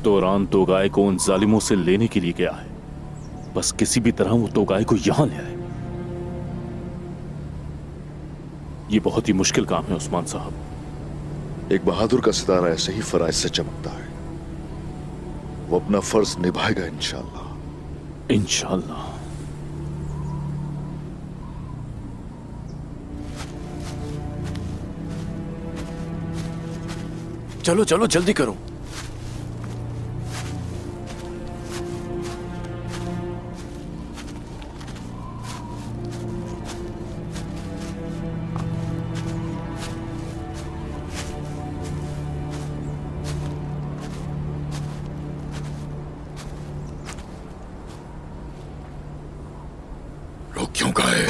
तोरान तोगाई को उन जालिमों से लेने के लिए गया है। बस किसी भी तरह वो तोगाई को यहां ले आए। ये बहुत ही मुश्किल काम है उस्मान साहब। एक बहादुर का सितारा ऐसे ही फराइज से चमकता है। वो अपना फर्ज निभाएगा इंशाअल्लाह। इंशाअल्लाह। चलो चलो जल्दी करो। लोग क्यों गए?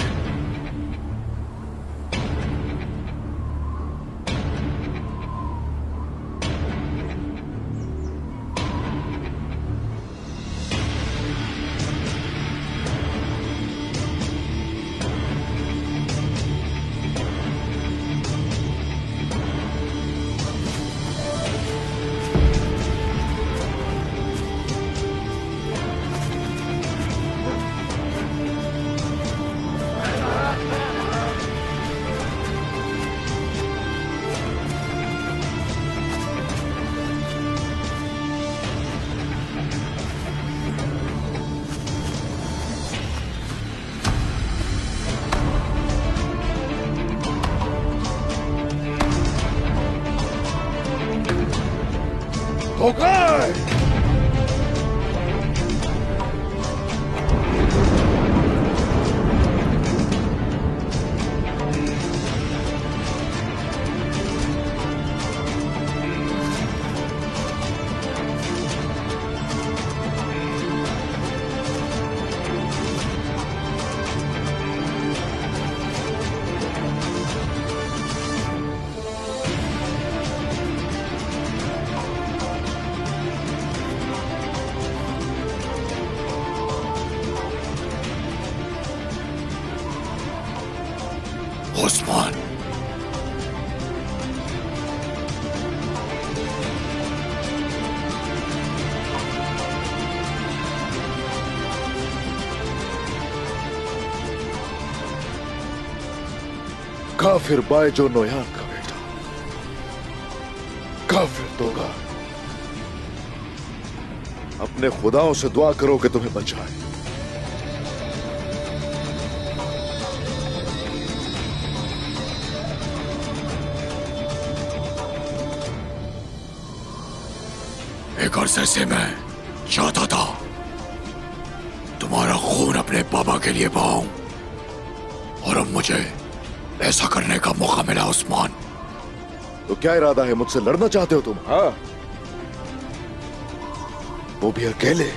उस्मान, काफिर बायजो नोयान का बेटा, काफिर तोगा। अपने खुदाओं से दुआ करो कि तुम्हें बचाए। एक अरसे से मैं चाहता था तुम्हारा खून अपने पापा के लिए बहाऊं, और अब मुझे ऐसा करने का मौका मिला। उस्मान, तो क्या इरादा है? मुझसे लड़ना चाहते हो तुम? हाँ, वो भी अकेले?